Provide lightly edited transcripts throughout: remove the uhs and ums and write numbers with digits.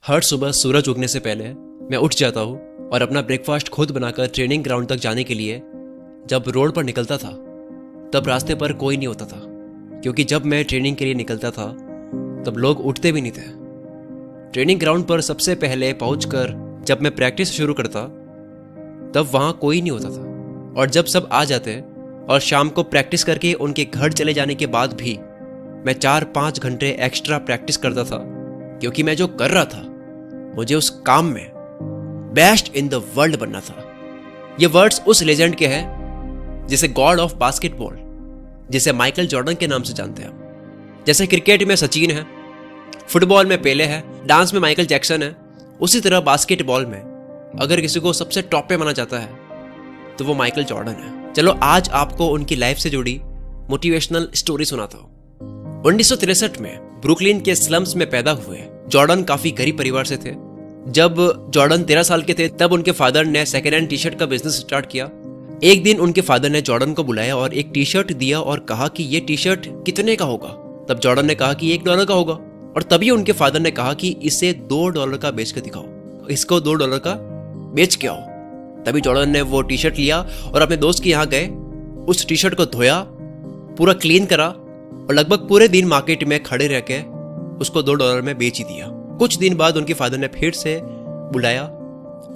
हर सुबह सूरज उगने से पहले मैं उठ जाता हूँ और अपना ब्रेकफास्ट खुद बनाकर ट्रेनिंग ग्राउंड तक जाने के लिए जब रोड पर निकलता था तब रास्ते पर कोई नहीं होता था, क्योंकि जब मैं ट्रेनिंग के लिए निकलता था तब लोग उठते भी नहीं थे। ट्रेनिंग ग्राउंड पर सबसे पहले पहुंचकर जब मैं प्रैक्टिस शुरू करता तब वहाँ कोई नहीं होता था, और जब सब आ जाते और शाम को प्रैक्टिस करके उनके घर चले जाने के बाद भी मैं 4-5 घंटे एक्स्ट्रा प्रैक्टिस करता था, क्योंकि मैं जो कर रहा था मुझे उस काम में बेस्ट इन द वर्ल्ड बनना था। ये वर्ड्स उस लेजेंड के हैं जिसे गॉड ऑफ बास्केटबॉल, जिसे माइकल जॉर्डन के नाम से जानते हैं। जैसे क्रिकेट में सचिन है, फुटबॉल में पेले है, डांस में माइकल जैक्सन है, उसी तरह बास्केटबॉल में अगर किसी को सबसे टॉप पे माना जाता है तो वो माइकल जॉर्डन है। चलो आज आपको उनकी लाइफ से जुड़ी मोटिवेशनल स्टोरी सुनाता हूँ। 1963 में ब्रुकलिन के स्लम्स में पैदा हुए जॉर्डन काफी गरीब परिवार से थे। जब जॉर्डन 13 साल के थे तब उनके फादर ने सेकेंड हैंड टी शर्ट का बिजनेस स्टार्ट किया। एक दिन उनके फादर ने जॉर्डन को बुलाया और एक टी शर्ट दिया और कहा कि ये टी शर्ट कितने का होगा। तब जॉर्डन ने कहा कि $1 का होगा, और तभी उनके फादर ने कहा कि इसे $2 का बेच कर दिखाओ, इसको $2 का बेच के आओ। तभी जॉर्डन ने वो टी शर्ट लिया और अपने दोस्त के यहाँ गए, उस टी शर्ट को धोया, पूरा क्लीन करा और लगभग पूरे दिन मार्केट में खड़े रह के उसको $2 में बेच ही दिया। कुछ दिन बाद उनके फादर ने फिर से बुलाया,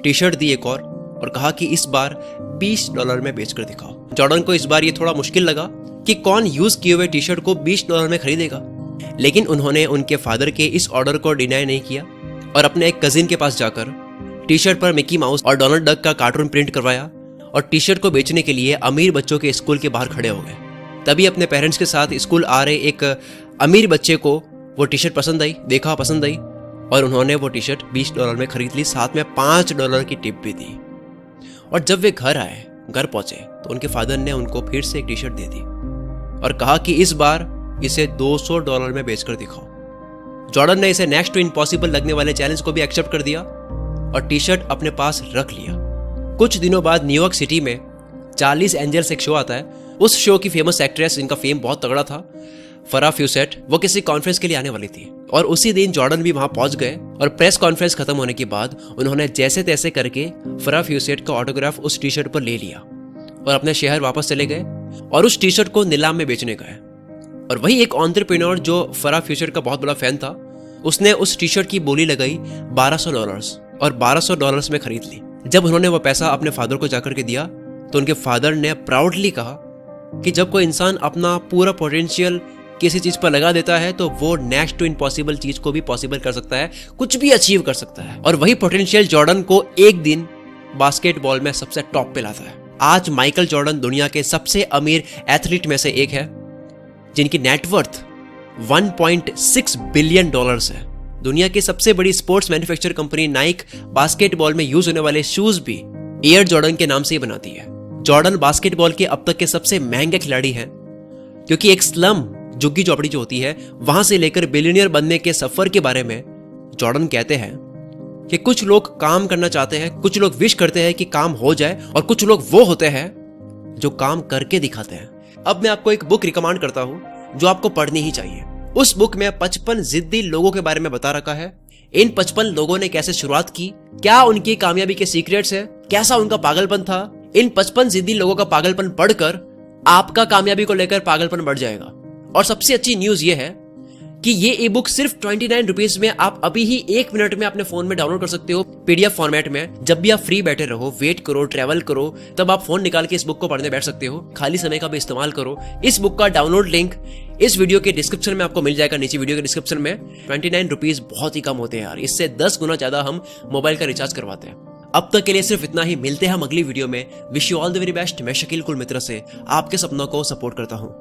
टी शर्ट दी एक और कहा कि इस बार $20 में बेचकर दिखाओ। जॉर्डन को इस बार ये थोड़ा मुश्किल लगा कि कौन यूज किए हुए टी शर्ट को $20 में खरीदेगा, लेकिन उन्होंने उनके फादर के इस ऑर्डर को डिनाई नहीं किया और अपने एक कजिन के पास जाकर टी शर्ट पर मिकी माउस और डोनाल्ड डक का कार्टून प्रिंट करवाया और टी शर्ट को बेचने के लिए अमीर बच्चों के स्कूल के बाहर खड़े हो गए। तभी अपने पेरेंट्स के साथ स्कूल आ रहे एक अमीर बच्चे को वो टी शर्ट पसंद आई, पसंद आई, और उन्होंने वो टी शर्ट $20 में खरीद ली, साथ में $5 की टिप भी दी। और जब वे घर पहुंचे तो उनके फादर ने उनको फिर से एक टी शर्ट दे दी और कहा कि इस बार इसे $200 में बेचकर दिखाओ। जॉर्डन ने इसे नेक्स्ट टू इम्पॉसिबल लगने वाले चैलेंज को भी एक्सेप्ट कर दिया और टी शर्ट अपने पास रख लिया। कुछ दिनों बाद न्यूयॉर्क सिटी में चार्लीज एंजल्स एक शो आता है। उस शो की फेमस एक्ट्रेस, जिनका फेम बहुत तगड़ा था, फरा फ्यूसेट, वो किसी कॉन्फ्रेंस के लिए आने वाली थी और उसी दिन जॉर्डन भी वहां पहुंच गए और प्रेस कॉन्फ्रेंस खत्म होने के बाद उन्होंने जैसे तैसे करके फरा फ्यूसेट का ऑटोग्राफ उस टी शर्ट पर ले लिया और अपने शहर वापस चले गए और उस टी शर्ट को नीलाम में बेचने गए। और वही एक एंटरप्रेन्योर जो फरा फ्यूसेट का बहुत बड़ा फैन था, उसने उस टी शर्ट की बोली लगाई $1200 और $1200 में खरीद ली। जब उन्होंने वो पैसा अपने फादर को जाकर के दिया तो उनके फादर ने प्राउडली कहा कि जब कोई इंसान अपना पूरा पोटेंशियल किसी चीज पर लगा देता है तो वो नेक्स्ट टू इम्पॉसिबल चीज को भी पॉसिबल कर सकता है, कुछ भी अचीव कर सकता है। और वही पोटेंशियल जॉर्डन को एक दिन बास्केटबॉल में सबसे टॉप पे लाता है। आज माइकल जॉर्डन दुनिया के सबसे अमीर एथलीट में से एक है, जिनकी नेटवर्थ $1.6 बिलियन है। दुनिया की सबसे बड़ी sports manufacture company Naik basketball में यूज होने वाले शूज भी एयर जॉर्डन के नाम से ही बनाती है। जॉर्डन बास्केटबॉल के अब तक के सबसे महंगे खिलाड़ी हैं, क्योंकि एक स्लम झुग्गी झोपड़ी जो होती है वहां से लेकर बिलियनियर बनने के सफर के बारे में जॉर्डन कहते हैं कि कुछ लोग काम करना चाहते हैं, कुछ लोग विश करते हैं कि काम हो जाए, और कुछ लोग वो होते हैं जो काम करके दिखाते हैं। अब मैं आपको एक बुक रिकमेंड करता हूं जो आपको पढ़नी ही चाहिए। उस बुक में 55 जिद्दी लोगों के बारे में बता रखा है। इन 55 लोगों ने कैसे शुरुआत की, क्या उनकी कामयाबी के सीक्रेट्स है, कैसा उनका पागलपन था। इन 55 जिद्दी लोगों का पागलपन पढ़कर आपका कामयाबी को लेकर पागलपन बढ़ जाएगा। और सबसे अच्छी न्यूज ये है कि ये ई बुक सिर्फ 29 रुपीज में आप अभी ही 1 मिनट में अपने फोन में डाउनलोड कर सकते हो, पीडीएफ फॉर्मेट में। जब भी आप फ्री बैठे रहो, वेट करो, ट्रैवल करो, तब आप फोन निकाल के इस बुक को पढ़ने बैठ सकते हो। खाली समय का भी इस्तेमाल करो। इस बुक का डाउनलोड लिंक इस वीडियो के डिस्क्रिप्शन में आपको मिल जाएगा, नीचे वीडियो के डिस्क्रिप्शन में। 29 रुपीज बहुत ही कम होते हैं यार, इससे 10 गुना ज्यादा हम मोबाइल का रिचार्ज करवाते हैं। अब तक के लिए सिर्फ इतना ही। मिलते हैं हम अगली वीडियो में। Wish you all the very best. मैं शकील कुल मित्र से आपके सपनों को सपोर्ट करता हूँ।